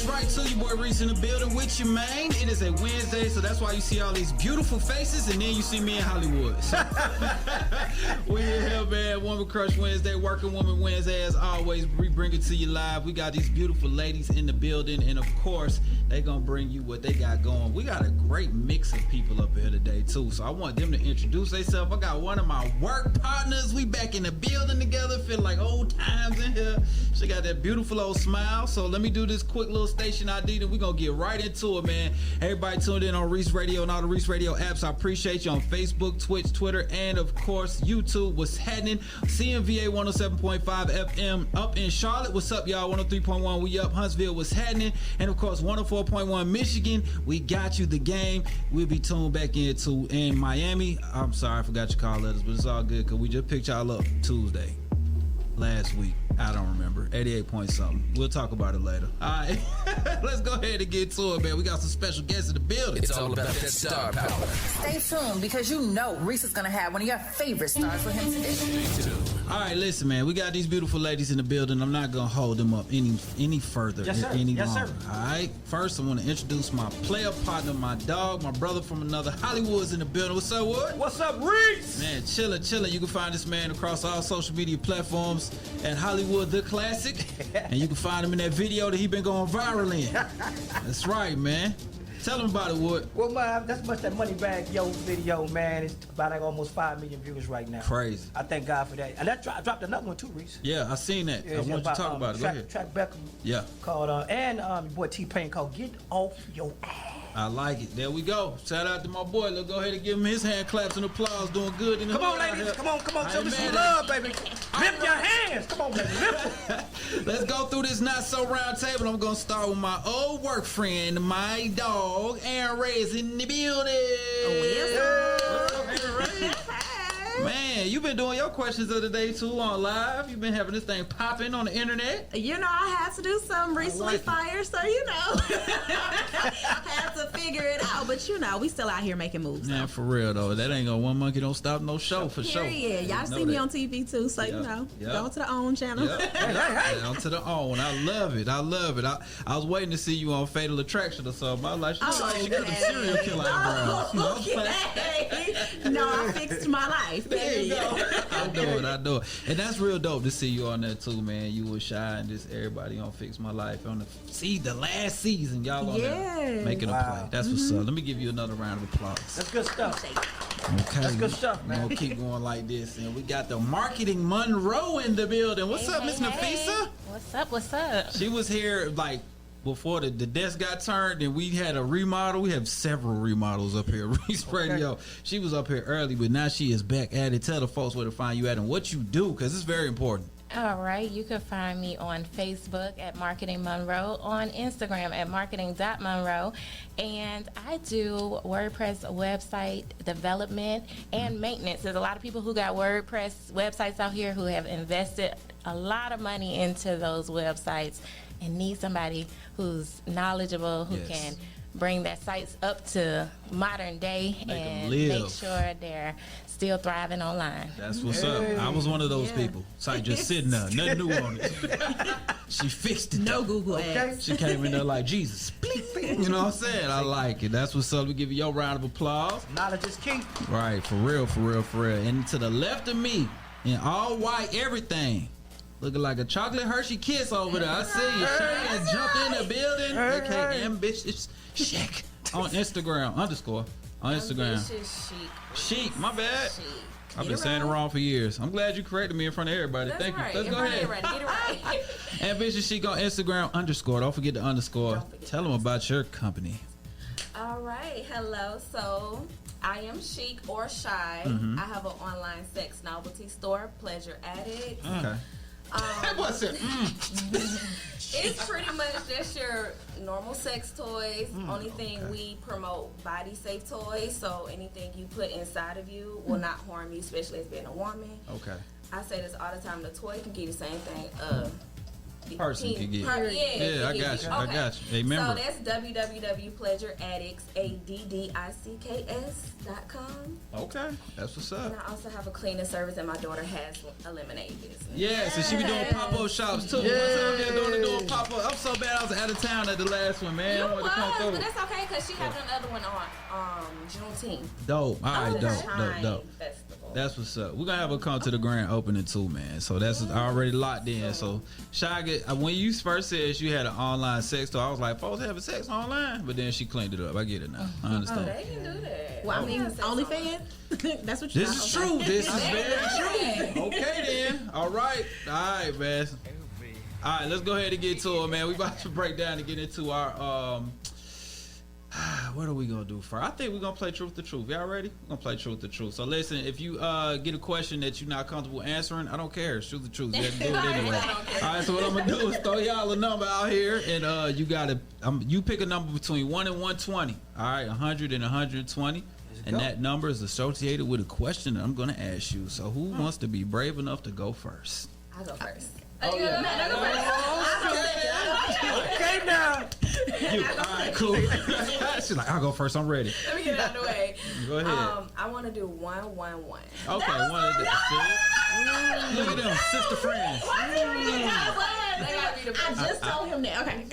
right, so your boy Reec in the building with you, man. It is a Wednesday, so that's why you see all these beautiful faces, and then you see me in Hollyood. So we in here, man. Woman Crush Wednesday, Working Woman Wednesday. As always, we bring it to you live. We got these beautiful ladies in the building, and of course, they gonna bring you what they got going. We got a great mix of people up here today, too, so I want them to introduce themselves. I got one of my work partners. We back in the building together, feel like old times in here. She got that beautiful old smile, so let me do this quick little station ID, then we're gonna get right into it, man. Everybody tuned in on Reec Radio and all the Reec Radio apps. I appreciate you on Facebook, Twitch, Twitter, and of course YouTube. What's happening? CMVA 107.5 FM up in Charlotte. What's up, y'all? 103.1 we up. Huntsville, what's happening? And of course 104.1 Michigan. We got you. The game. We'll be tuned back into in Miami. I'm sorry I forgot your call letters, but it's all good because we just picked y'all up Tuesday last week. I don't remember. 88 point something. We'll talk about it later. All right. Let's go ahead and get to it, man. We got some special guests in the building. It's all about that star power. Stay tuned because you know Reec is going to have one of your favorite stars for him today. Stay tuned. All right, listen, man. We got these beautiful ladies in the building. I'm not going to hold them up any further. Yes, sir. Any Yes, longer. sir. All right. First, I want to introduce my player partner, my dog, my brother from another Hollywood's in the building. What's up, Wood? What's up, Reec? Man, chillin'. You can find this man across all social media platforms at Hollyood TheClassic. And you can find him in that video that he been going viral in. That's right, man. Tell him about it, Wood. Well, man, that's much that money bag video, man. It's about like almost 5 million views right now. Crazy. I thank God for that. And that I dropped another one too, Reec. Yeah, I seen that. I want you to talk about it. Go ahead. Track Beckham. Yeah. Called and your boy T-Pain called "Get Off Your Ass." I like it. There we go. Shout out to my boy. Let's go ahead and give him his hand claps and applause. Doing good in the Come on, hood out ladies. here. Come on. I Show ain't me some mad love, at baby. Lift your hands. Come on, baby. Lift them. Let's go through this not so round table. I'm gonna start with my old work friend, my dog, Erin is in the building. What's up, Erin? Man, you've been doing your questions of the day too on live. You've been having this thing popping on the internet. You know, I had to do something recently, fire, so you know, had to figure it out. But you know, we still out here making moves. Man, for real though, that ain't gonna one monkey don't stop no show for sure. Period. Y'all see me on TV too, so you know, go to the OWN channel. Hey. On to the OWN. I love it. I was waiting to see you on Fatal Attraction or something. I was like, she got some serial killer eyebrows. No, I fixed my life. There you go. I do it. And that's real dope to see you on there too, man. You was shy and just everybody on Fix My Life on the last season. Y'all on there making a play. That's what's up. Let me give you another round of applause. That's good stuff. Okay. That's good stuff, man. We're gonna keep going like this. And we got the Marketing Monroe in the building. What's up, Miss Nafisah? What's up? She was here like before the desk got turned, and we had a remodel. We have several remodels up here at Reec Radio. She was up here early, but now she is back at it. Tell the folks where to find you at and what you do, because it's very important. All right, you can find me on Facebook at Marketing Monroe, on Instagram at marketing.monroe, and I do WordPress website development and maintenance. There's a lot of people who got WordPress websites out here who have invested a lot of money into those websites and need somebody who's knowledgeable, who can bring their sites up to modern day and make sure they're still thriving online. That's what's up. I was one of those people. Site just sitting there, nothing new on it. She fixed it. No Google ads. She came in there like Jesus. You know what I'm saying? I like it. That's what's up. We give you your round of applause. Knowledge is key. Right, for real. And to the left of me, in all white everything, looking like a chocolate Hershey kiss over there. I see you. Shane jumped in the building. Okay, ambitious chic on Instagram _. On Instagram. Chic, my bad. I've been saying it wrong for years. I'm glad you corrected me in front of everybody. That's Thank right. you. Let's go ahead. Get it right. Ambitious Chic on Instagram _ Don't forget the underscore. Tell them about your company. All right. Hello. So I am Chic or Shy. I have an online sex novelty store, Pleasure Addict. Okay. What's it? It's pretty much just your normal sex toys. Only thing we promote body safe toys, so anything you put inside of you will not harm you, especially as being a woman. Okay. I say this all the time, the toy can give you the same thing, person can get. Yeah, I got you. I got you. Hey, So remember. that's www.pleasureaddicts.com. Okay, that's what's And up. I also have a cleaning service, and my daughter has a lemonade business. Yeah, so she be doing pop-up shops too. One time they're doing pop-up. I'm so bad I was out of town at the last one, man. I wanted to come But through. that's okay because she has another one on Juneteenth. Dope. All right, dope. Festival. That's what's up. We're gonna have her come to the grand opening too, man. So that's already locked in. So Shaggy, when you first said you had an online sex store, I was like, folks having sex online, but then she cleaned it up. I get it now. I understand. They can do that. Well, I mean, OnlyFans. That's what you. This is true. This is very true. Okay then. All right, man. All right, let's go ahead and get to it, man. We about to break down and get into our what are we gonna do first? I think we're gonna play Truth or Truth. Y'all ready? We're gonna play Truth or Truth. So listen, if you get a question that you're not comfortable answering, I don't care. It's Truth or Truth. You have to do it anyway. All right. So what I'm gonna do is throw y'all a number out here, and you gotta you pick a number between 1 and 120. All right, 100 and 120. And that number is associated with a question that I'm gonna ask you. So who wants to be brave enough to go first? I'll go first. Okay now. All right, cool. She's like, I'll go first. I'm ready. Let me get it out of the way. Go ahead. I want to do 111. Okay, one of the look at them, sister friends. I just told him that. Okay.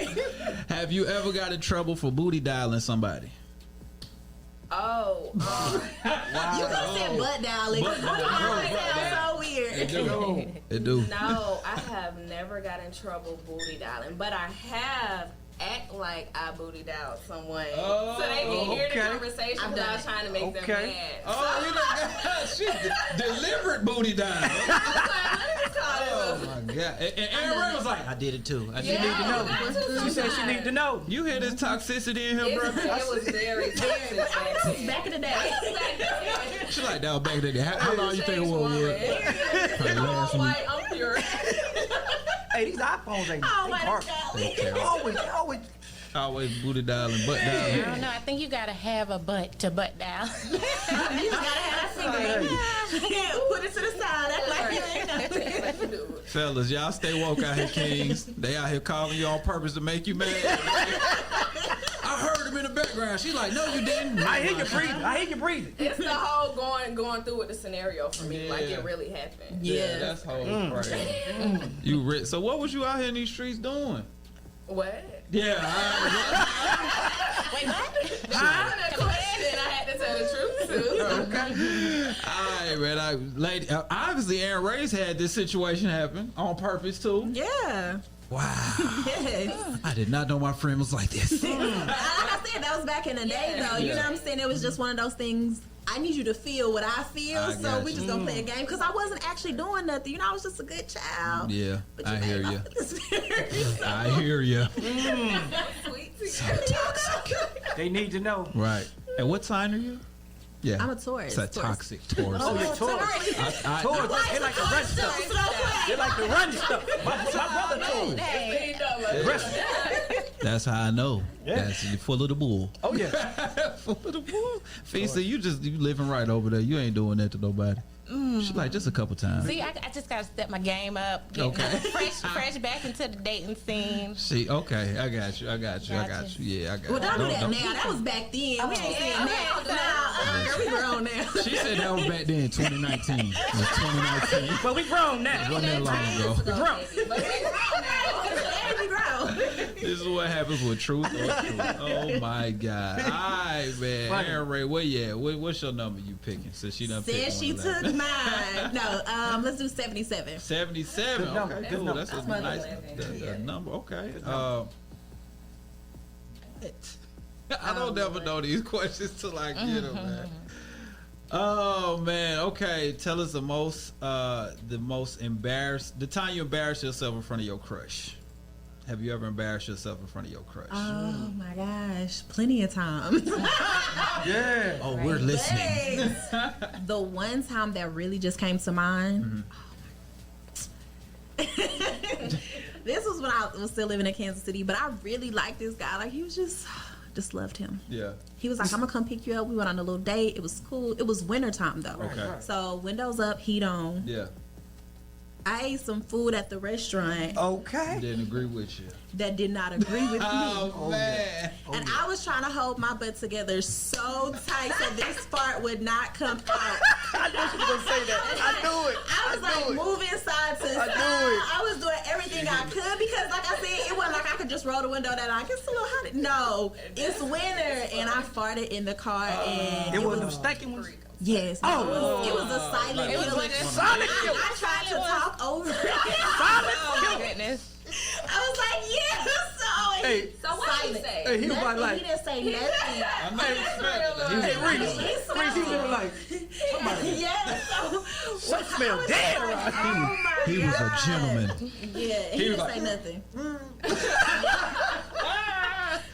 Have you ever got in trouble for booty dialing somebody? Oh. You could have said butt dialing. Butt Butt dialing. dialing sounds so weird. It do. No, I have never got in trouble booty dialing, but I have act like I booty dialed someone so they can hear the conversation without trying to make them mad. Oh, you done she deliberate booty dial. Oh my god! And Erin was like, I did it too. She need to know. She said she need to know. You hear this toxicity in here, bro? It was very toxic. Back in the day. She like that was back in the day. How long you think it was? I'm pure. Hey, these iPhones ain't Always booty dialing, butt dialing. I don't know. I think you gotta have a butt to butt dial. You just gotta have that finger. Put it to the side. Act like you ain't nothing. Fellas, y'all stay woke out here, kings. They out here calling you on purpose to make you mad. I heard him in the background. She's like, no, you didn't. I hear you breathing. It's the whole going through with the scenario for me. Like it really happened. Yeah, that's whole crazy. You rich. So what was you out here in these streets doing? What? Yeah. Wait, what? I had to tell the truth too. Okay. All right, man. Obviously, Aaron Ray's had this situation happen on purpose too. Yeah. Wow. Yes. I did not know my friend was like this. Like I said, that was back in the day, though. You know what I'm saying? It was just one of those things. I need you to feel what I feel, so we just gonna play a game. Because I wasn't actually doing nothing. You know, I was just a good child. Yeah, But I hear you. you. I hear you. Sweet. So toxic. They need to know. Right. And what sign are you? Yeah. I'm a Taurus. It's a toxic Taurus. Oh, you're Taurus. Taurus, they like to run stuff. They like to run stuff. My brother Taurus. That's how I know. Yeah. That's you full of the bull. Oh yeah. Full of the bull. Fisa, you living right over there. You ain't doing that to nobody. She like just a couple times. See, I just gotta step my game up. Get fresh back into the dating scene. See, okay, I got you. Yeah, I got Well, you. don't do that now. That was back then. We ain't saying that. Now, we grown now. She said that was back then, 2019. It was 2019. But we grown now. It wasn't that long ago. We grown. We grown. This is what happens with truth or truth. Oh my God. All right, man. Funny. Aaron Ray, where you at? What's your number you picking? Since she done Said picked she one took mine. No, let's do 77. 77. Good number, Okay, good cool. number. That's a nice number. Okay. I don't never know these questions till I get them, man. Oh man. Okay. Tell us the most embarrassed, the time you embarrassed yourself in front of your crush. Have you ever embarrassed yourself in front of your crush? Oh my gosh, plenty of times. Yeah. Oh, we're listening. The one time that really just came to mind. This was when I was still living in Kansas City, but I really liked this guy. Like, he was just loved him. Yeah. He was like, I'm gonna come pick you up. We went on a little date. It was cool. It was winter time though. Okay. So windows up, heat on. Yeah. I ate some food at the restaurant. Okay. Didn't agree with you. That did not agree with me. Oh, man. And I was trying to hold my butt together so tight so this part would not come out. I knew she was going to say that. I knew it. I was moving side to side. I was doing everything I could because, like I said, it wasn't like I could just roll the window down. I guess a little hot. No, it's winter, and I farted in the car, and it wasn't them stinking ones? Yes. Oh. It was a silent It was killer. like a silent killer. I tried to talk over it. Oh my goodness. I was like, yeah, so Hey. So what did he say? Hey, he was nothing. like, He didn't say nothing. I know you expected it. hey, Reece, he was like, Yeah, so some smell dead around here. oh my He was a God. gentleman. Yeah, he didn't was say like- nothing.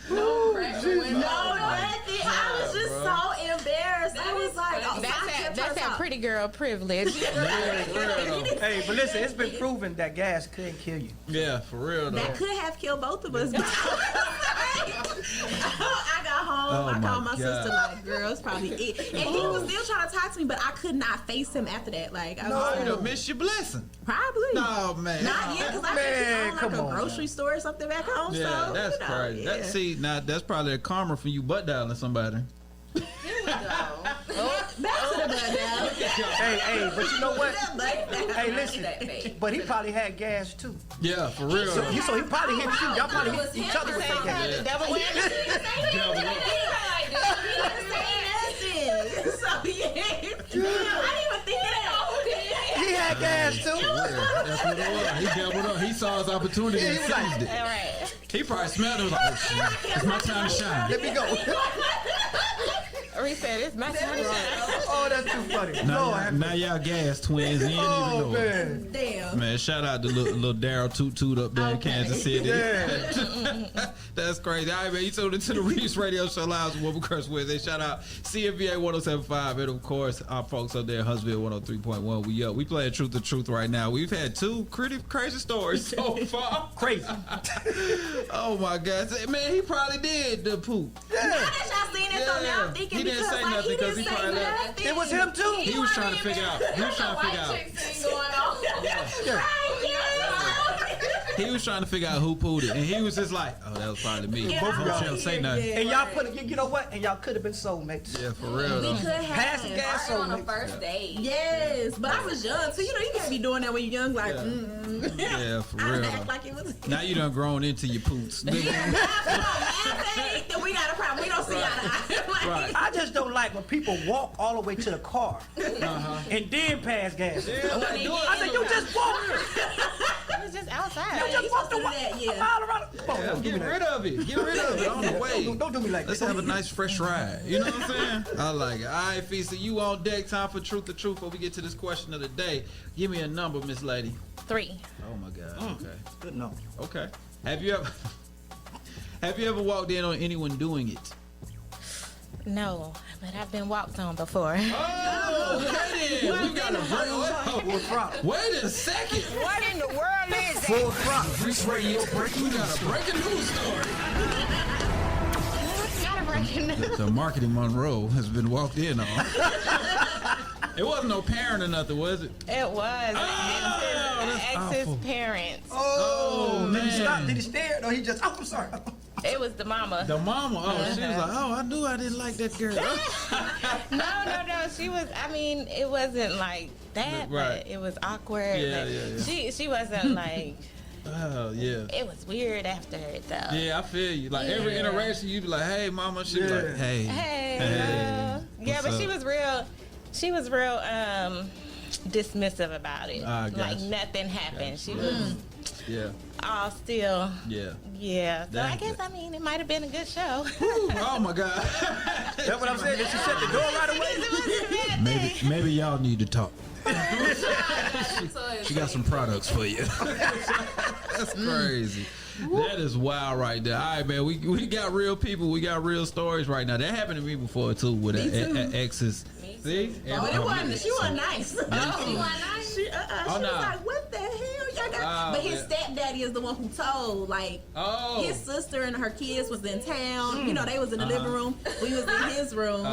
No pressure. No, nothing. I was just so embarrassed. I was like, oh, That's that pretty girl privilege. Hey, but listen, it's been proven that gas couldn't kill you. Yeah, for real, though. That could have killed both of us. I got home. Oh, I my called my God. sister, like, girl, it's probably it. And he was still trying to talk to me, but I could not face him after that. Like, I was Oh, like, you done missed your blessing. probably. No, man. Not yet, because I Man, think he's come on like on, a grocery store or something back home. Yeah, so, that's you know, crazy. yeah. See, now that's probably a karma for you butt dialing somebody. Here we go. Back to the bud now. Hey, but you know what? Hey, listen, That fake. but he probably had gas too. Yeah, for real. So he probably hit you. Y'all probably hit each other with that gas. The devil wins. So, yeah. I didn't even think of that. He had gas too. Yeah, that's what it was. He doubled up. He saw his opportunity and He was like, seized it. All right. He probably smelled it. Was like, oh, shit. It's my time to shine. Let me go. Reece said it's my time to shine. Oh, that's too funny. Now y'all gas twins. He ain't even Oh, know it. man. Damn. Man, shout out to little Daryl Toot up there in Kansas City. Yeah. That's crazy. All right, man. You tuned into the Reec Radio Show Live with Woman Crush Wednesday. Shout out CMVA 107.5 and, of course, our folks up there, Huntsville 103.1. We up. We playing Truth to Truth right now. We've had two crazy stories so far. Crazy. Oh, my God. Man, he probably did the poop. Now that y'all seen it, so now I'm thinking He didn't because say like, nothing he because didn't he say probably nothing. It was him too. He was trying to figure out. He was trying to figure out. He was trying to figure out who pulled it, and he was just like, "Oh, that was probably me." Yeah, Both of I y'all say nothing. And y'all you know what? And y'all could have been soulmates. Yeah, for real though. We could Pass the have. gas On a soulmates. first date. Yes, but I was young, so you know you can't be doing that when you're young. Like, Yeah, for I real. didn't act like it was. Now you done grown into your poots. Then we got a problem. We don't see eye to eye. Like, Right. I just don't like when people walk all the way to the car and then pass gas. I said, you just walked. It was just outside. You just walked a do that, yeah. mile around. Yeah, get rid of it. Get rid of it on the way. Don't do me like Let's that. have a nice fresh ride. You know what I'm saying? I like it. All right, Fisa, you on deck. Time for Truth to Truth before we get to this question of the day. Give me a number, Miss Lady. 3. Oh my God. Okay. Good no. Okay. Have you ever walked in on anyone doing it? No, but I've been walked on before. Oh, okay then. We got a Full throttle. Wait a second. What in the world is that? Full throttle. Reec Radio breaking. We got a breaking news story. Gotta break it. The Marketing Monroe has been walked in on. It wasn't no parent or nothing, was it? It was. that's Ex's awful. parents. Oh, Did he man. stop? Did he stare? No, he just. Oh, I'm sorry. It was the mama. The mama, she was like, oh, I knew I didn't like that girl. No. She was. I mean, it wasn't like that. Right. But it was awkward. Yeah, but yeah. She wasn't like. Oh, yeah. It was weird after it though. Yeah, I feel you. Like every Yeah. interaction, you'd be like, hey, mama. She'd be like, hey. Hey. Yeah, What's but up? she was real. She was real dismissive about it. Ah, gotcha. Like nothing happened. She was Yeah, all still. yeah. Yeah. So I That- guess it might have been a good show. Ooh, oh, my God. That's what I'm saying. Did she shut the door right away? It wasn't a bad thing. Maybe y'all need to talk. She got some products for you. That's crazy. That is wild right there. All right, man. We got real people. We got real stories right now. That happened to me before too with exes. See? Oh, it wasn't. She wasn't nice. She wasn't nice. She Oh, was no. like, what the hell? Y'all got But his stepdaddy is the one who told. Like, his sister and her kids was in town. You know, they was in the living room. We was in his room.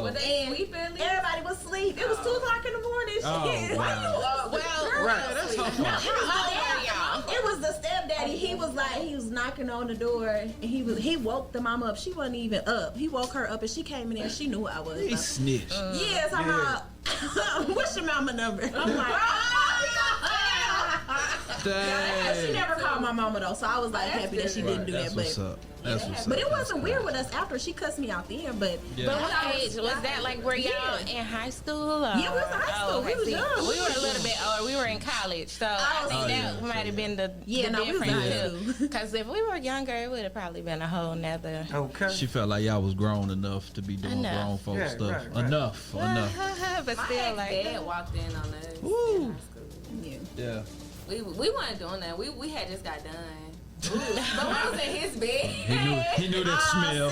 Were they sleeping? Everybody was asleep. It was 2 o'clock in the morning. Shit. Wow. Well, That's her fault. It was the stepdaddy. He was like, he was knocking on the door, and he woke the mama up. She wasn't even up. He woke her up, and she came in there. She knew who I was. He snitched. Yes, I'm like, what's your mama number? I'm like, Dang. she never called my mama though, so I was like happy that she didn't do That's that. what's up. That's what's up. But it wasn't weird with us after she cussed me out there. But But what age was that? Like, were y'all in high school? Or? Yeah, we was in high school. We was young. We were a little bit older. We were in college, so I think that might have been the difference too. Because if we were younger, it would have probably been a whole nother. Okay. She felt like y'all was grown enough to be doing grown folk stuff. Right. Enough. But My still, like, ex-dad walked in on us Woo. in high school. Yeah. We weren't doing that. We had just got done. But we was in his bed. He knew that smell.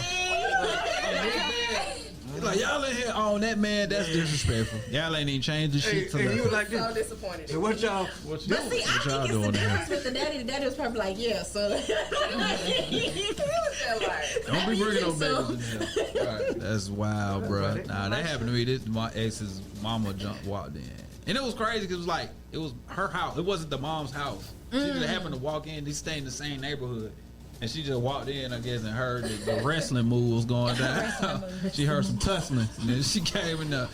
He's like, y'all in here on that man, that's disrespectful. Y'all ain't even changed the shit to And you nothing. like this. So disappointed. Hey, what y'all? But see, I think it's the difference with the daddy. The daddy was probably like, yeah, so. Don't be bringing no babies in here. Right. That's wild, bro. Nah, that happened to me. This my ex's mama walked in. And it was crazy because it was her house. It wasn't the mom's house. She just happened to walk in. They stay in the same neighborhood. And she just walked in, I guess, and heard the wrestling moves going down. She heard some tussling. And then she came in there.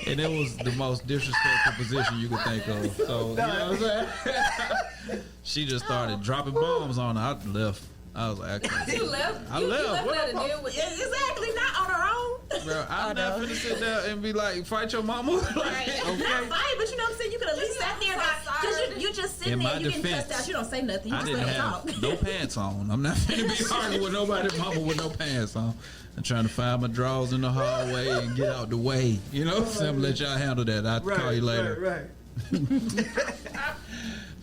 And it was the most disrespectful position you could think of. So, you know what I'm saying? She just started dropping bombs on her. I left. I was like, I can't. You left. I You left. left her to deal with it. Exactly, not on her own. Bro, I'm not finna sit there and be like, fight your mama. Like, Not fight, but you know what I'm saying? You could at least sat there because you just sitting In there, my you getting defense, cussed out, you don't say nothing. You I just didn't let have talk. no pants on. I'm not finna be arguing with nobody's mama with no pants on. I'm trying to find my drawers in the hallway and get out the way. You know, so I'm let y'all handle that. I'll call you later. Right.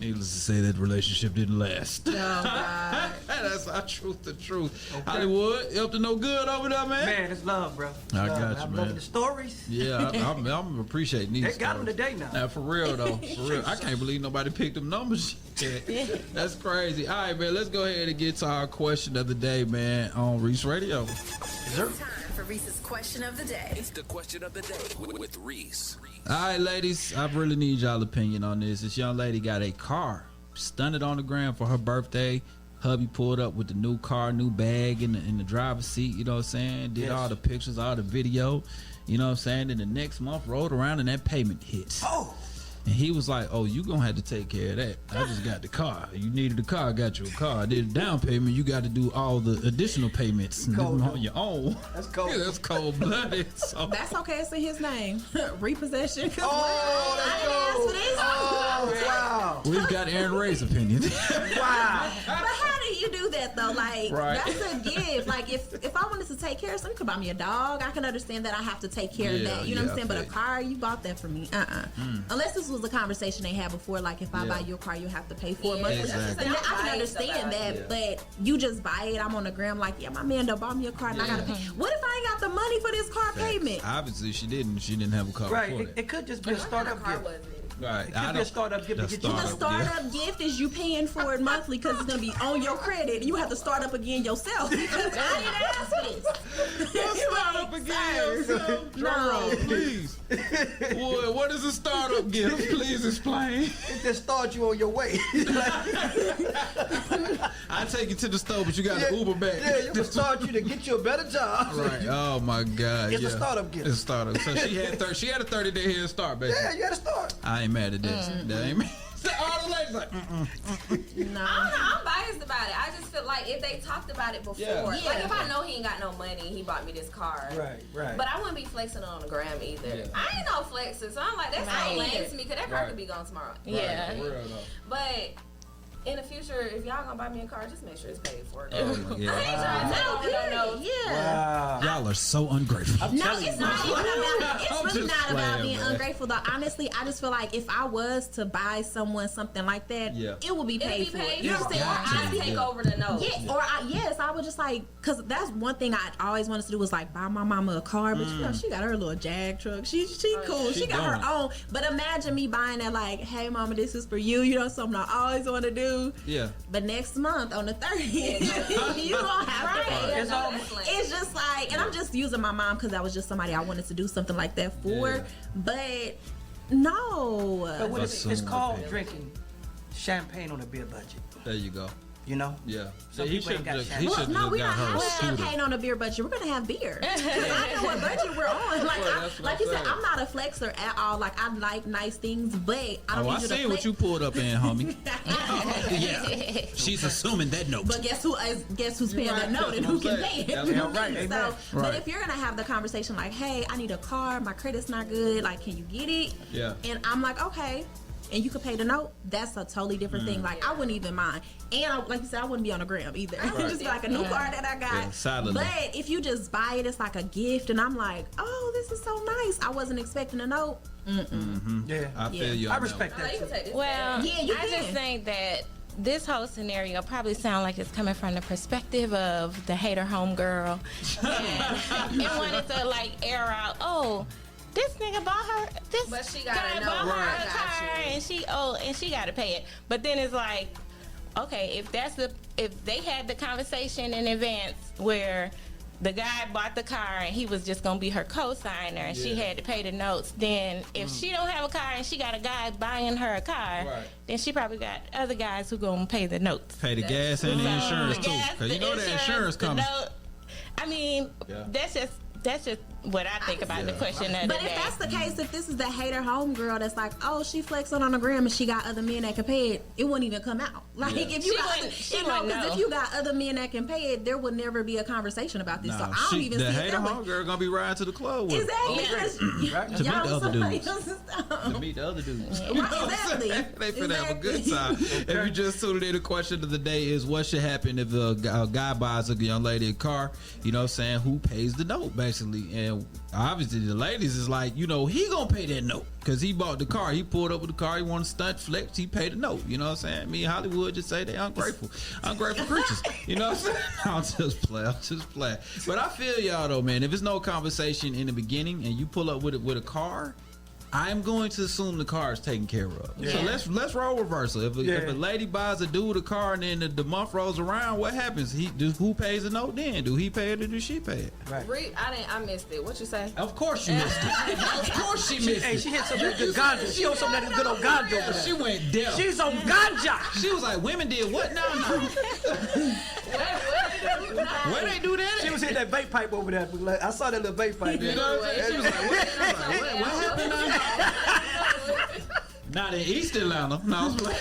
Needless to say, that relationship didn't last. Oh, God. That's our truth, the truth. Okay. Hollywood, you up to no good over there, man? Man, it's love, bro. I love. got you, I'm man. loving the stories. Yeah, I'm appreciating these. They got them today now. Now, for real, though. For real. I can't believe nobody picked them numbers yet. That's crazy. All right, man, let's go ahead and get to our question of the day, man, on Reec Radio. Time for Reese's question of the day. It's the question of the day with Reec. All right, ladies, I really need y'all opinion on this. This young lady got a car, stunted on the ground for her birthday. Hubby pulled up with the new car, new bag in the driver's seat, you know what I'm saying? Did all the pictures, all the video, you know what I'm saying? And the next month rolled around and that payment hit. Oh. And he was like, oh, you gonna have to take care of that. I just got the car. You needed a car, I got you a car. I did a down payment, you got to do all the additional payments on your own. That's cold. Yeah, that's cold-blooded. So. That's okay, it's in his name. Repossession. Oh, I didn't ask for this. Oh, wow. We've got Erin Ray's opinion. Wow. But how do you do that though? Like, that's a gift. Like, if I wanted to take care of something, you could buy me a dog. I can understand that I have to take care of that. You know what I'm saying? But a car, you bought that for me. Unless this was a conversation they had before, like if I buy your car, you have to pay for it monthly. Exactly. And I can understand that, but you just buy it. I'm on the gram like, yeah, my man done bought me a car, and I gotta pay. What if I ain't got the money for this car payment? Obviously, she didn't have a car. Right. It could just be a startup gift. Right. It could be a startup gift to get you. The startup gift is you paying for it monthly because it's gonna be on your credit. You have to start up again yourself because I didn't ask for this. Start up again yourself. Drum roll, please. Boy, what is a startup gift? Please explain. It just start you on your way. I take you to the store, but you got to Uber back. Yeah, you can start you to get you a better job. Right. Oh my God. It's a startup gift. It's a startup. So she had a 30-day head start, basically. Yeah, you had to start. I ain't mad at that. That ain't mad. All the ladies like, No. I don't know. I'm biased about it. I just feel like if they talked about it before, like if I know he ain't got no money, he bought me this car. Right. But I wouldn't be flexing on the gram either. Yeah. I ain't no flexer, so I'm like, that's so lame to me because that car could be gone tomorrow. Yeah. But in the future, if y'all gonna buy me a car, just make sure it's paid for. yeah. I ain't trying to take no. Yeah. Wow. Y'all are so ungrateful. No, it's not even about. It's really not about being ungrateful, though. Honestly, I just feel like if I was to buy someone something like that, it would be paid for. You know what I'm saying? I take over the note. Yeah, or I would just like, because that's one thing I always wanted to do was like buy my mama a car, but you know she got her little Jag truck. She cool. She got her own. But imagine me buying that like, hey mama, this is for you. You know, something I always want to do. Yeah. But next month on the 30th, you gonna have to pay. It's just like, and I'm just using my mom because that was just somebody I wanted to do something like that for. Yeah. But no. But what it's called drinking champagne on a beer budget. There you go. You know? Yeah. So he should have got we're not having champagne on a beer budget. We're going to have beer. Because I know what budget we're on. Like you said, I'm not a flexer at all. Like, I like nice things, but I don't need you to see what you pulled up in, homie. Yeah. She's assuming that note. But guess who's paying that note and who can pay it? But if you're going to have the conversation like, hey, I need a car. My credit's not good. Like, can you get it? Yeah. And I'm like, okay. And you could pay the note, that's a totally different thing. Like, I wouldn't even mind. And like you said, I wouldn't be on the gram either. Just like a new car that I got. Yeah, but if you just buy it, it's like a gift. And I'm like, oh, this is so nice. I wasn't expecting a note. Yeah. I feel you. I respect that. Well, I just think that this whole scenario probably sounds like it's coming from the perspective of the hater homegirl. And wanted to like air out, this nigga bought her this but she got guy bought her a car and she got to pay it. But then it's like, okay, if they had the conversation in advance where the guy bought the car and he was just gonna be her co-signer and she had to pay the notes, then if she don't have a car and she got a guy buying her a car, then she probably got other guys who gonna pay the notes, pay the gas and the insurance too, because you know the insurance comes. I mean, that's just what I think about the question of the day. But if that's the case, if this is the hater homegirl that's like, oh, she flexing on the gram and she got other men that can pay it, it wouldn't even come out. Like if you because if you got other men that can pay it, there would never be a conversation about this. So I don't even see the hater homegirl gonna be riding to the club with exactly. To meet the other dudes. To meet the other dudes. Exactly. They finna have a good time. If you just tuned in, the question of the day is, what should happen if a guy buys a young lady a car? You know what I'm saying? Who pays the note, basically? And obviously the ladies is like, you know, he gonna pay that note because he bought the car. He pulled up with the car. He wanted to stunt flex. He paid the note. You know what I'm saying? Me and Hollyood just say they ungrateful creatures. You know what I'm saying? I'll just play. But I feel y'all though, man. If it's no conversation in the beginning and you pull up with a car, I'm going to assume the car is taken care of. Yeah. So let's role reversal. If a lady buys a dude a car and then the month rolls around, what happens? Who pays the note then? Do he pay it or do she pay it? Right. I missed it. What you say? Of course you missed it. Of course she missed it. Hey, she hit some good ganja. She on some of that good old ganja over there. She went deaf. She's on ganja. She was like, women did what now? Where they do that? She was hitting that vape pipe over there. I saw that little vape pipe. You know what I'm saying? She was like, what happened now? Not in East Atlanta. No, I was like,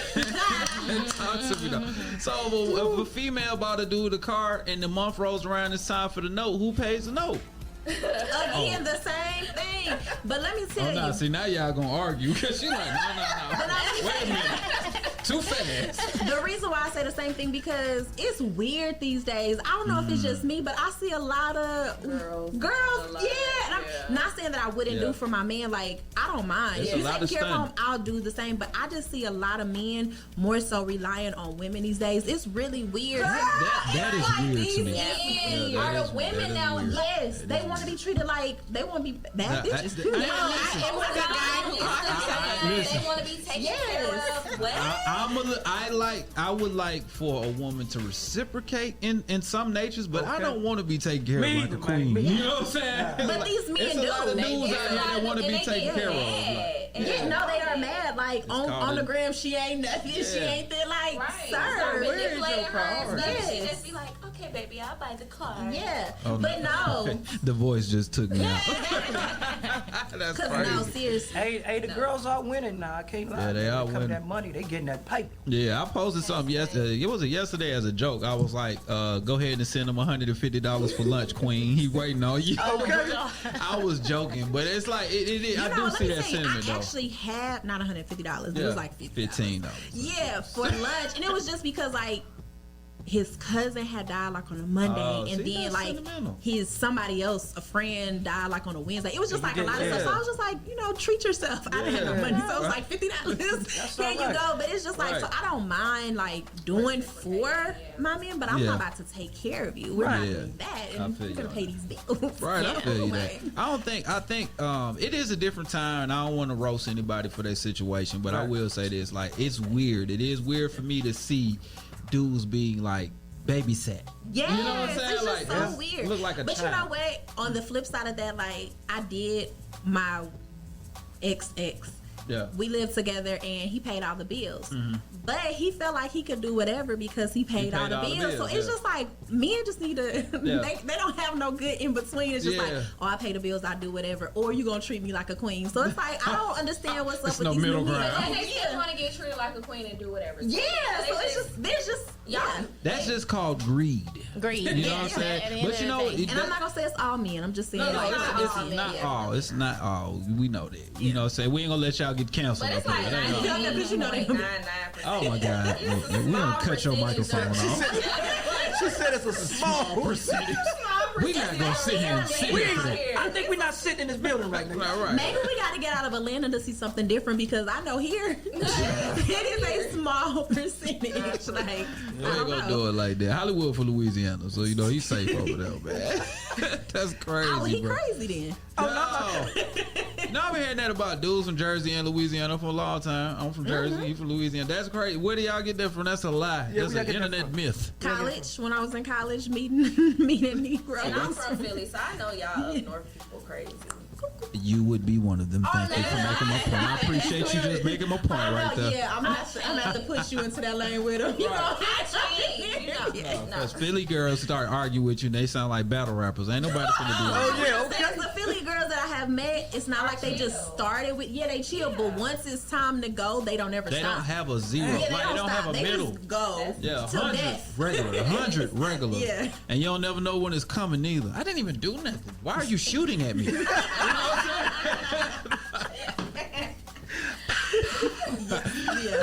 talk to me though. So if a female bought a dude a car and the month rolls around, it's time for the note. Who pays the note? Again, the same thing. But let me tell you. See, now y'all gonna argue because she's like, no. Wait a minute. Too fast. The reason why I say the same thing because it's weird these days. I don't know if it's just me, but I see a lot of girls. And I'm not saying that I wouldn't do for my man. Like, I don't mind. If you take care of him, I'll do the same. But I just see a lot of men more so relying on women these days. It's really weird. That is weird to me. Are the women now? Yes, they want to be treated like they want to be bad bitches. They want to be taken care of. What? I would like for a woman to reciprocate in some natures, but I don't want to be taken care of like a queen. You know what I'm saying? But these men do. A lot of dudes out here that want to be taken care of. No, they are mad. Like on the gram, she ain't nothing. She ain't there. Like, sir, where is your car? She just be like, okay, baby, I'll buy the car. Yeah, but no. The voice just took me out. That's crazy. No, seriously. Hey, the girls are winning now. I can't lie. Yeah, they are winning. That money, they getting that pipe. Yeah, I posted something yesterday. It was yesterday as a joke. I was like, go ahead and send him $150 for lunch, queen. He waiting on you. Okay. I was joking, but it's like I do see that sentiment though. I actually had not $150. It was like $15. $15. Yeah, for lunch, and it was just because like his cousin had died like on a Monday, and then like his somebody else, a friend, died like on a Wednesday. It was just like a lot of stuff. So I was just like, treat yourself. I didn't have no money, so it was like $50. Here you go. But it's just like, so I don't mind like doing for my man, but I'm not about to take care of you. We're not doing that, and we're gonna pay these bills. Right, I feel you that. I think it is a different time, and I don't want to roast anybody for their situation, but I will say this: like, it's weird. It is weird for me to see dudes being like babysat. Yes, you know what I'm saying? It's like, just so weird. Look like a but child. You know what? On the flip side of that, like I did my ex. Yeah. We lived together and he paid all the bills. But he felt like he could do whatever because he paid all the bills. So it's just like men just need to they don't have no good in between. It's just like, oh, I pay the bills, I do whatever, or you gonna treat me like a queen. So it's like I don't understand what's up with these middle men. ground. And they still want to get treated like a queen and do whatever. Yeah, so it's just there's just That's just called greed. Greed. You know what I'm saying? But you know, and I'm not gonna say it's all men. I'm just saying it's not all. It's not all. We know that. You know what I'm saying? We ain't gonna let y'all get canceled. But it's like 99%. Oh my God. We don't cut your microphone off. She said it's a small percentage. We not gonna sit here and sit here. I think we're not sitting in this building right now. Right. Maybe we got to get out of Atlanta to see something different because I know here it is a small percentage. Like, We ain't gonna do it like that. Hollywood for Louisiana, so he's safe over there, man. That's crazy, oh, he bro. crazy then. No, I've been hearing that about dudes from Jersey and Louisiana for a long time. I'm from Jersey, you from Louisiana. That's crazy. Where do y'all get that from? That's a lie. That's an internet myth. College, when I was in college, meeting Negroes. And I'm from Philly, so I know y'all up north people crazy. You would be one of them. Thank you for making my point. I appreciate you just making my point right there. Yeah, I'm gonna have to push you into that lane with them. Because Philly girls start arguing with you and they sound like battle rappers. Ain't nobody finna do that. Oh yeah, okay. The Philly girls that I have met, it's not like they just started with, they chill, but once it's time to go, they don't ever They stop. don't have a zero. Yeah, They don't have a they middle. Just go. Yeah, till 100 death. regular, 100 regular. Yeah. And you don't never know when it's coming either. I didn't even do nothing. Why are you shooting at me? You know what I'm saying?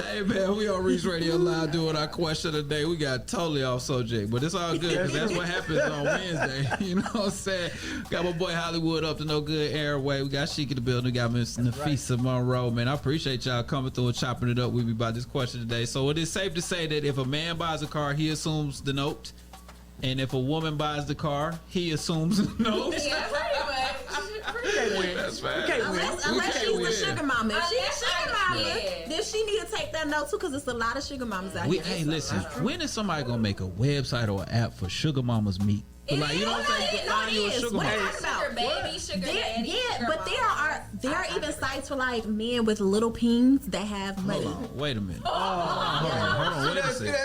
Hey man, we on Reec Radio Live doing our question today. We got totally off subject, but it's all good because that's what happens on Wednesday. You know what I'm saying? Got my boy Hollyood up to no good airway. We got Sheik in the building. We got Miss Nafisah Monroe. Man, I appreciate y'all coming through and chopping it up with me about this question today. So it is safe to say that if a man buys a car, he assumes the note, and if a woman buys the car, he assumes the note. Yeah, pretty much. That's fine. Unless she's the sugar mama. If she's a sugar mama, then she need to take that note too, because it's a lot of sugar mamas out here. Hey, listen. When is somebody gonna make a website or an app for sugar mamas meet? Like, you know what I'm saying? Find you a sugar mama. Sugar baby, sugar daddy. Yeah, but there are even sites for like men with little peens that have money. Hold on, wait a minute. Hold on, wait a second.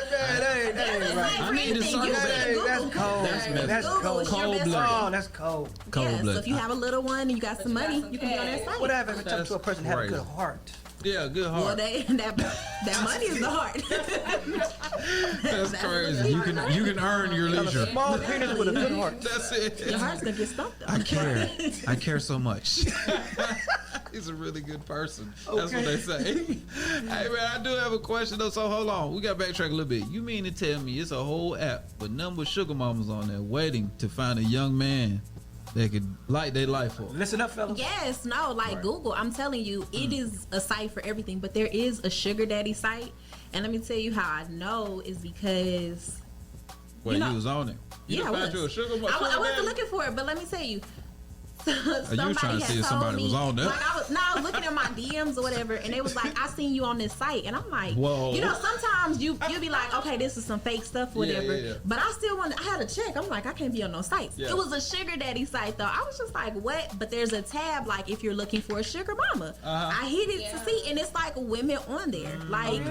I need to search that. That's cold. That's cold. Cold-blooded. Oh, that's cold. Yeah, so Cold-blooded. if you have a little one and you got some money, you can be on that site. What happens if it comes to a person that has a good heart? Yeah, good heart. Well, that money is the heart. That's crazy. You can earn your leisure. A small penis with a good heart. That's it. Your heart's gonna get stumped though. I care so much. He's a really good person. That's what they say. Hey man, I do have a question though. So hold on, we got to backtrack a little bit. You mean to tell me it's a whole app with number of sugar mamas on there waiting to find a young man they could light their life for? Listen up, fellas. Yes, no, like Google. I'm telling you, it is a site for everything. But there is a sugar daddy site, and let me tell you how I know is because. Well, you was on it. You I was. You a sugar mama. I wasn't looking for it, but let me tell you. You was trying to see if somebody was on there? Like I was looking at my DMs or whatever, and they was like, "I seen you on this site," and I'm like, whoa. You know, sometimes you'll be like, "Okay, this is some fake stuff, whatever." Yeah. But I still I had to check. I'm like, I can't be on no sites. Yeah. It was a sugar daddy site though. I was just like, what? But there's a tab like if you're looking for a sugar mama. I hit it to see, and it's like women on there, like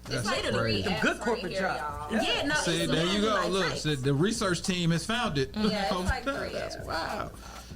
That's it's crazy. The good corporate job. Yeah, no. See, there you go. Look, so the research team has found it. Yeah, it's like 3 That's wow.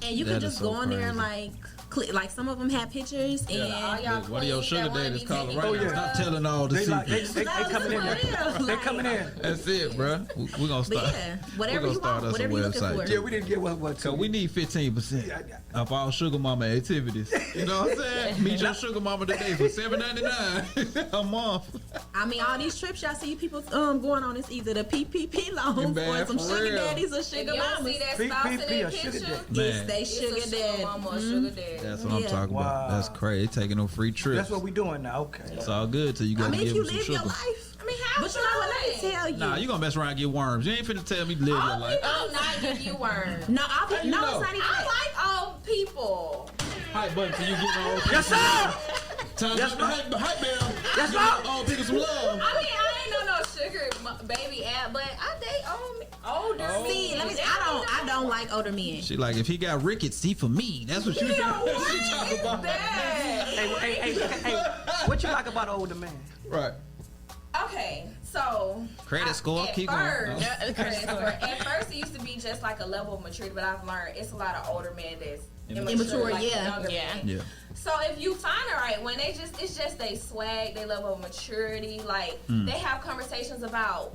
And you can just go on there and like click. Like some of them have pictures and What are your sugar daddies calling right now? yeah. Stop telling all the secrets. They coming in there. They coming in. That's it, bro. We're gonna start. Whatever you want, whatever you're looking for. Yeah, we didn't get what. So we need 15% of all sugar mama activities. You know what I'm saying? Meet your sugar mama today for $7.99 a month. I mean, all these trips y'all see people going on, it's either the PPP loans or some sugar daddies or sugar mamas. See that spouse in their picture? Yes, they sugar daddy. Mama or sugar daddy. That's what I'm talking about. That's crazy. They taking no free trips. That's what we doing now. Okay. It's all good till you got to give them some sugar. I mean, if you live your life. I mean, how? But you know what? Let me tell you. Nah, you gonna mess around and get worms. You ain't finna tell me to live your life. I'll not give you worms. No, it's not even. I like old people. Hype button till you get old people. Yes, sir. Time to hype bell. Yes, sir. Old people some love. I mean, I ain't know no sugar baby app, but I date older. See, I don't like older men. She like, if he got rickets, he for me. That's what she talking about. Hey, what you like about an older man? Right. Okay, so credit score. Keep going. At first, it used to be just like a level of maturity, but I've learned it's a lot of older men that's immature, like younger men. So if you find it right, when it's just they swag, they level of maturity, like they have conversations about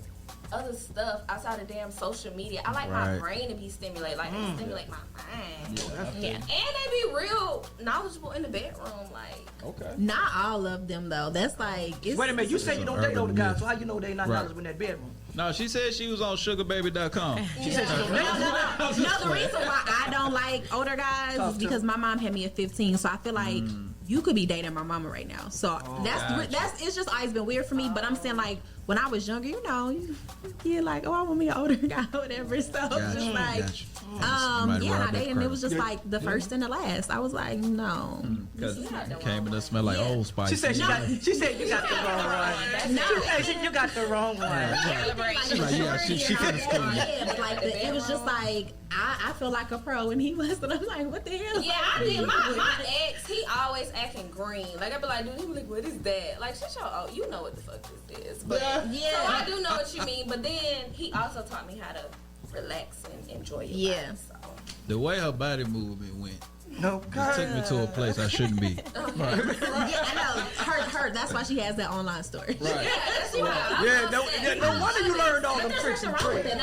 other stuff outside of damn social media. I like my brain to be stimulated, like they stimulate my mind. And they be real knowledgeable in the bedroom, like. Okay. Not all of them though. That's like. Wait a minute. You say you don't date older guys, so how you know they not knowledgeable in that bedroom? No, she said she was on sugarbaby.com. She said she don't No, the reason why I don't like older guys is because my mom had me at 15, so I feel like you could be dating my mama right now. So that's it's just always been weird for me. But I'm saying like when I was younger, you're like, oh, I want me an older guy, or whatever. So just like, and it was just like the first and the last. I was like, no, because it came and it smelled like Old Spice. She said you got the wrong one. You got the wrong one. She couldn't school you. But like it was just like I feel like a pro, and he was, and I'm like, what the hell? Yeah, I did. My ex, he always acting green. Like I be like, dude, he be like, what is that? Like, shut your, oh, you know what the fuck this is. But so I do know what you mean. But then he also taught me how to relax and enjoy your life. So. The way her body movement went. No, it took me to a place I shouldn't be. Right. Yeah, I know. Her. That's why she has that online store. Right. Yeah, that's why. No wonder you learned all them tricks and tricks. I'm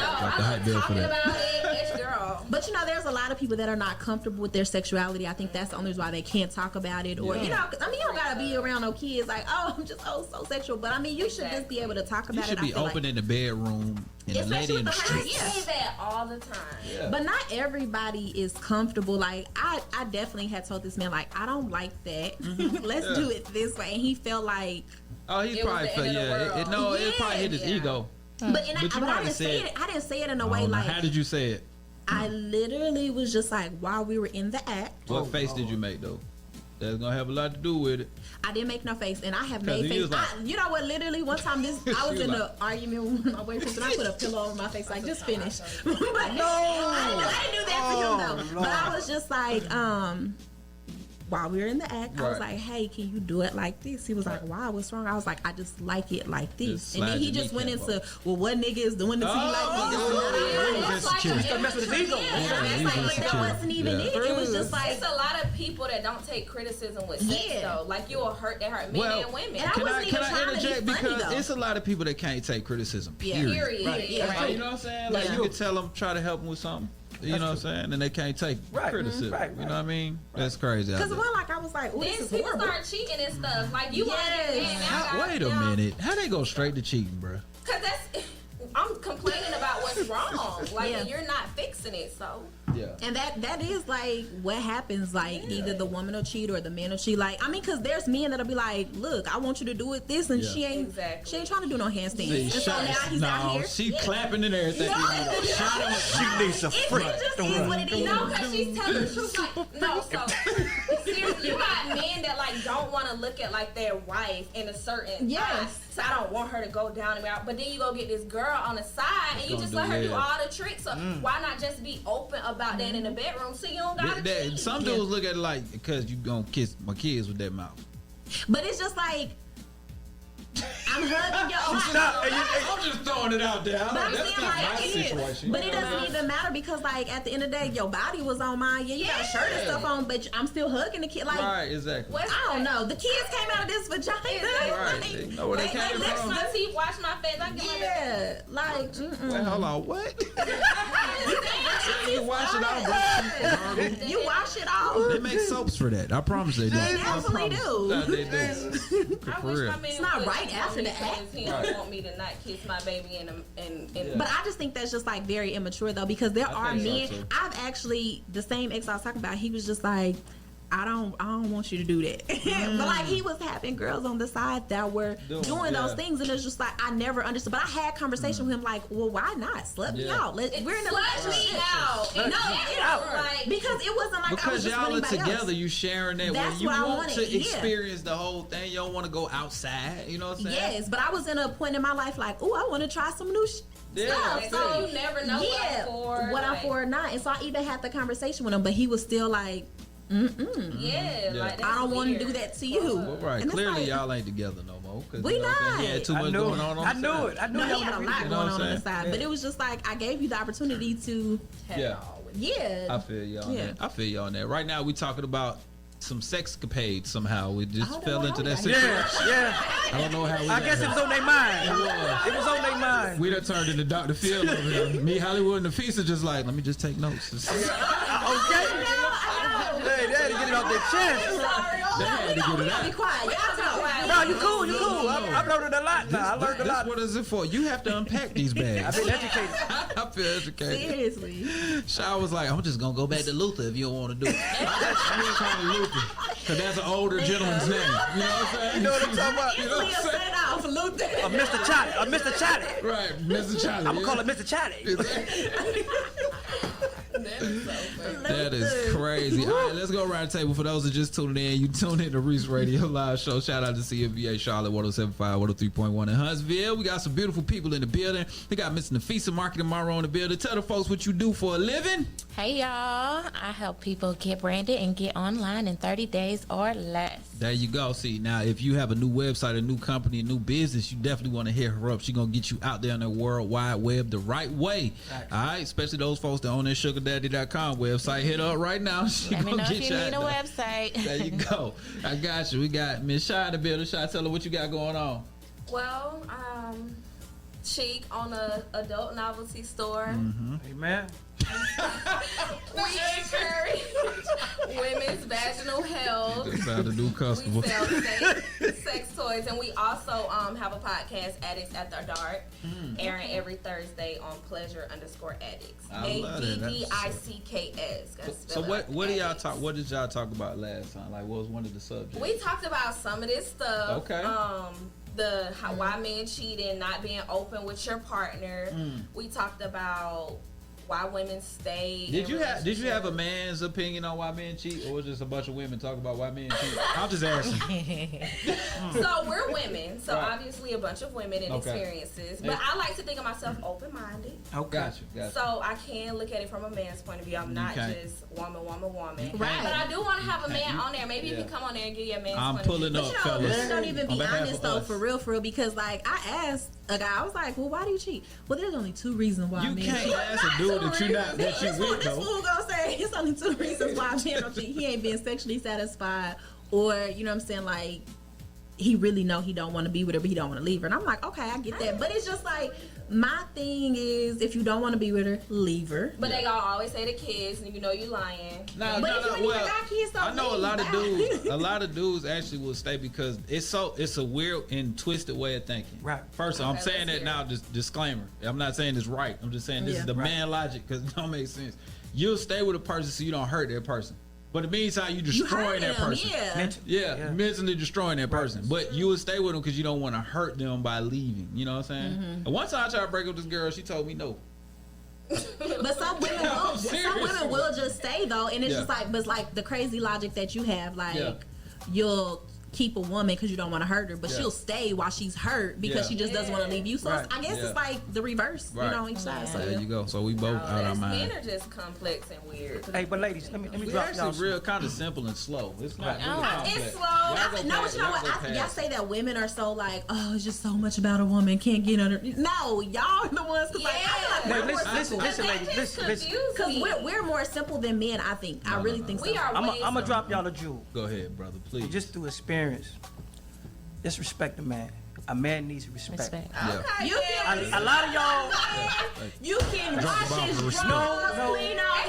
talking about it. It's girl. But there's a lot of people that are not comfortable with their sexuality. I think that's the only reason why they can't talk about it. Or you don't gotta be around no kids like, oh, I'm just so sexual. But you should just be able to talk about it. You should be open in the bedroom. And the lady in the street. I say that all the time. Yeah. But not everybody is comfortable. Like I definitely had told this man like I don't like that. Let's do it this way. And he felt like he probably felt it probably hit his ego. But I didn't say it in a way like. How did you say it? I literally was just like while we were in the act. What face did you make though? That's gonna have a lot to do with it. I didn't make no face, and I have made face. You know what? Literally, one time I was in an argument with one of my boyfriends, and I put a pillow over my face, like just finish. But I didn't do that for him though. But I was just like, while we were in the act, I was like, hey, can you do it like this? He was like, wow, what's wrong? I was like, I just like it like this. And then he just went into, well, what nigga is doing it to you like this? Just mess with his ego. That wasn't even it. It was just like. It's a lot of people that don't take criticism with sex though. Like you'll hurt men and women. Can I interject? Because it's a lot of people that can't take criticism. Period. Right. You know what I'm saying? Like you could tell them, try to help them with something. You know what I'm saying? And they can't take criticism. Right. You know what I mean? That's crazy. Because I was like, ooh, this is people horrible. start cheating and stuff. Like you want to get wait a minute. How they go straight to cheating, bro? Because I'm complaining about what's wrong. Like you're not fixing it, so. Yeah. And that is like what happens. Like either the woman will cheat or the man will cheat. Like because there's men that'll be like, look, I want you to do it this, and she ain't trying to do no handstands. So now he's out here. She clapping and everything. She needs a friend. It just is what it is. No, because she's telling the truth. Like, no, so seriously, you got men that like don't want to look at like their wife in a certain eye. So I don't want her to go down and out. But then you go get this girl on the side and you just let her do all the tricks. So why not just be open about that in the bedroom so you don't gotta cheat? Some dudes look at it like, because you gonna kiss my kids with that mouth. But it's just like, I'm hugging your I'm just throwing it out there. That's not my situation. But it doesn't even matter because, like, at the end of the day, your body was on mine. Yeah, you got a shirt and stuff on, but I'm still hugging the kid. Like, right, exactly. I don't know. The kids came out of this vagina. Right. They know where they came from. Next my teeth, wash my face. I get my like, wait, hold on. What? You wash it off. You wash it off. They make soaps for that. I promise they do. They absolutely do. No, they do. I wish my man it's not right after that. act. He don't want me to not kiss my baby and But I just think that's just like very immature though, because there are men. So I've actually, the same ex I was talking about, he was just like, I don't want you to do that. But like he was having girls on the side that were doing those things, and it's just like I never understood. But I had conversation with him like, well, why not? Slut me out. We're in a relationship. Because it wasn't like because I was just y'all are together, else. you sharing that. That's when you what want to experience the whole thing, you don't want to go outside. You know what I'm saying? Yes, but I was in a point in my life like, oh, I want to try some new stuff. So you never know what I'm for or not. And so I even had the conversation with him, but he was still like, like I don't want to do that to you. Well, right, and clearly like, y'all ain't together no more. We you know not. He had too much going on I knew it. He had a lot going on the side, but it was just like I gave you the opportunity to. I feel y'all on that. I feel y'all on that. Right now, we talking about some sexcapades somehow. We just fell into that situation. Yeah. I don't know how we I guess it was on their mind. It was on their mind. We done turned into Dr. Phil over there. Me, Hollyood, and Nafisah just like, let me just take notes. Okay. Hey, they had to get it off their chest. They had to get it out. Be quiet. No, you cool. I've learned a lot now. I learned a lot. What is it for? You have to unpack these bags. I've been educated. I feel educated. Seriously. Shaw was like, I'm just going to go back to Luther if you don't want to do it. I'm going to call him Luther. Because that's an older gentleman's name. You know what I'm saying? You know what I'm talking about? You know what I'm saying? Off Luther. Mr. Charlie. Mr. Charlie. Right, Mr. Charlie. I'm going to call him Mr. Charlie. That is crazy. All right, let's go around the table. For those that just tuned in, you tuned in to Reec Radio Live Show. Shout out to CFVA Charlotte 107.5, 103.1 in Huntsville. We got some beautiful people in the building. We got Miss Nafisah Marketing Monroe in the building. Tell the folks what you do for a living. Hey y'all, I help people get branded and get online in 30 days or less. There you go. See, now if you have a new website, a new company, a new business, you definitely want to hit her up. She's going to get you out there on the World Wide Web the right way. All right, especially those folks that own their sugardaddy.com website. Hit up right now. Let me know if you need a website. There you go. I got you. We got Miss Shy in the building. Shy, tell her what you got going on. Well, Cheek on a adult novelty store. Amen. We encourage women's vaginal health. Just found a new customer. We sell sex toys, and we also have a podcast, Addicts After Dark, airing every Thursday on Pleasure_Addicts. ADDICKS. So what do y'all talk? What did y'all talk about last time? Like, what was one of the subjects? We talked about some of this stuff. Okay. Why men cheating, not being open with your partner. We talked about why women stay. Did you have a man's opinion on why men cheat, or was just a bunch of women talking about why men cheat? I'll just ask you. So we're women, so right. Obviously a bunch of women and experiences. But I like to think of myself open-minded. Got you. So I can look at it from a man's point of view. I'm not just woman. Right. But I do want to have a man on there. Maybe you can come on there and give your man's I'm point pulling of up, view. fellas. Men don't even be honest though, for real, because like I asked a guy, I was like, well, why do you cheat? Well, there's only 2 reasons why men cheat. You can't ask a dude that you with, this fool gonna say it's only 2 reasons why men don't cheat. He ain't been sexually satisfied, or you know what I'm saying, like he really know he don't want to be with her, but he don't want to leave her. And I'm like, okay, I get that, but it's just like my thing is, if you don't want to be with her, leave her. But they gonna always say the kids, and you know you lying. But if you ain't even got kids, I know a lot of dudes actually will stay because it's a weird and twisted way of thinking. Right. First, I'm saying that now. Just disclaimer. I'm not saying it's right. I'm just saying this is the man logic because it don't make sense. You'll stay with a person so you don't hurt that person. But in the meantime, you destroying that person. Mentally destroying that person. But you will stay with them because you don't want to hurt them by leaving. You know what I'm saying? And one time I tried to break up with this girl, she told me no. But some women will just stay though, and it's just like, but it's like the crazy logic that you have, like you'll keep a woman because you don't want to hurt her, but she'll stay while she's hurt because she just doesn't want to leave you. So I guess it's like the reverse, you know, each side. So there you go. So we both out our mind. Men are just complex and weird. Hey, but ladies, let me drop y'all. It's real kind of simple and slow. It's not. It's slow. But you know what? Y'all say that women are so like, oh, it's just so much about a woman, can't get under. No, y'all are the ones. Listen, ladies, listen. Because we're more simple than men. I think. I really think so. We are. I'm gonna drop y'all a jewel. Go ahead, brother. Please. Just through experience, just respect the man. a man needs respect. Yeah. A lot of y'all. You can wash his drawers.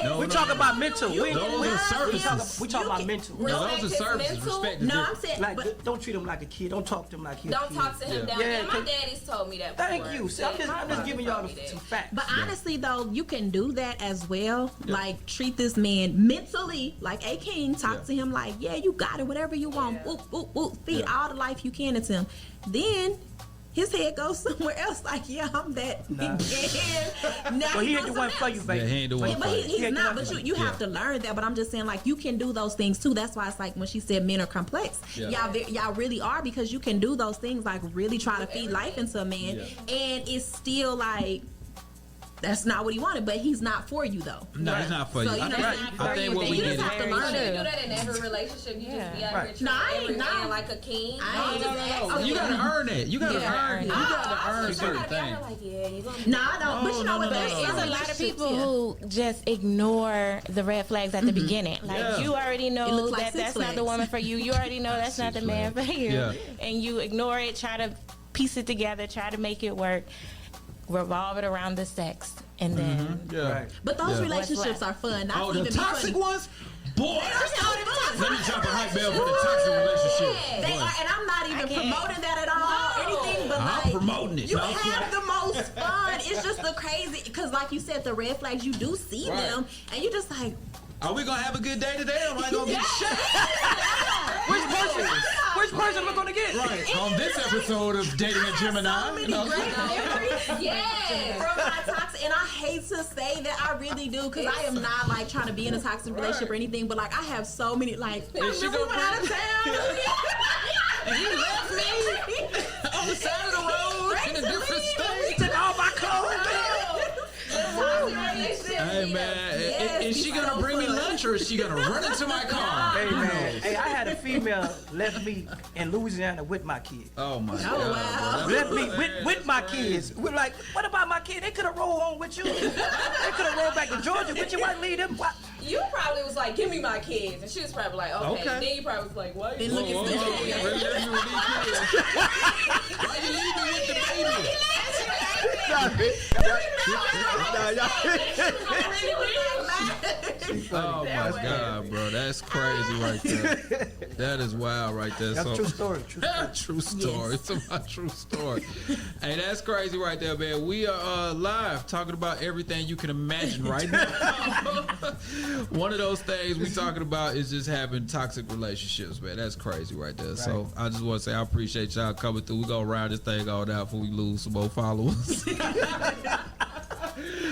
No. We talk about mental. Those are services. We talk about mental. Those are services. Respect. No, I'm saying, like, don't treat him like a kid. Don't talk to him like he's a kid. Don't talk to him down. Yeah, my daddy's told me that before. Thank you. See, I'm just giving y'all some facts. But honestly, though, you can do that as well. Yeah. Like, treat this man mentally like a king. Talk to him like, yeah, you got it. Whatever you want. Whoop, whoop, whoop. Feed all the life you can into him. Then his head goes somewhere else. Like, yeah, I'm that. Nah. But he ain't the one for you, baby. Yeah, he ain't the one for you. He's not. But you have to learn that. But I'm just saying, like, you can do those things too. That's why it's like when she said men are complex. Yeah. Y'all really are, because you can do those things, like really try to feed life into a man, and it's still like, that's not what he wanted, but he's not for you though. No, he's not for you. I think what we you just have to learn to do that in every relationship. You just be out here treating every man like a king. No. You gotta earn it. You gotta earn. You gotta earn certain things. No, I don't. But you know what? There is a lot of people who just ignore the red flags at the beginning. Like, you already know that that's not the woman for you. You already know that's not the man for you, and you ignore it. Try to piece it together. Try to make it work. Revolve it around the sex, and then But those relationships are fun. Not the toxic ones, boy. Let me drop a hype bell for the toxic relationship. They are, and I'm not even promoting that at all or anything. But I'm promoting it. You have the most fun. It's just the crazy, because like you said, the red flags, you do see them, and you just like, are we gonna have a good day today? Or am I gonna get shot? Which person am I gonna get? Right. On this episode of Dating a Gemini. So many great memories. From my toxic, and I hate to say that, I really do, because I am not like trying to be in a toxic relationship or anything, but like I have so many, like, I remember we went out of town. And he left me on the side of the road in a different state. He took all my clothes. Hey man, is she gonna bring me lunch, or is she gonna run into my car? Hey man, I had a female left me in Louisiana with my kids. Oh my god! Wow. Left me with my kids. We're like, what about my kids? They could have rolled home with you. They could have rolled back to Georgia with you. Why leave them? Why? You probably was like, give me my kids, and she was probably like, okay. Then you probably was like, why you looking at Why you leaving with the baby? Oh my god, bro, that's crazy right there. That is wild right there. That's true story. True story. It's a true story. Hey, that's crazy right there, man. We are live talking about everything you can imagine right now. One of those things we talking about is just having toxic relationships, man. That's crazy right there. Right. So I just want to say I appreciate y'all coming through. We gonna round this thing all out before we lose some more followers.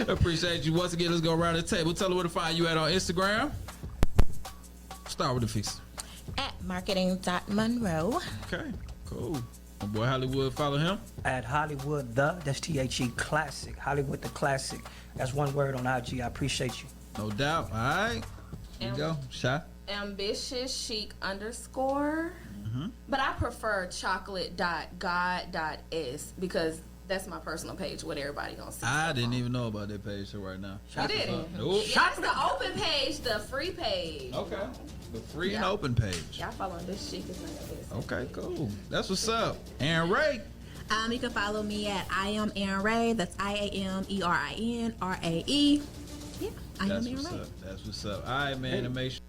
Appreciate you. Once again, let's go around the table. Tell them where to find you at on Instagram. Start with Nafisah. At marketing.monroe. Okay, cool. My boy Hollyood, follow him. At Hollyood that's THE Classic. Hollyood the Classic. That's one word on IG. I appreciate you. No doubt. All right. Here you go. Shy. Ambitious chic _ but I prefer chocolate.god.s because that's my personal page. What everybody gonna see. I didn't even know about that page till right now. You didn't? Nope. Yeah, it's the open page, the free page. Okay. The free and open page. Y'all following this chic as this. Okay, cool. That's what's up. Erin Ray. You can follow me at I am Erin Ray. That's IAMERINRAE. Yeah, I am Erin Ray. That's what's up. All right, man. And make sure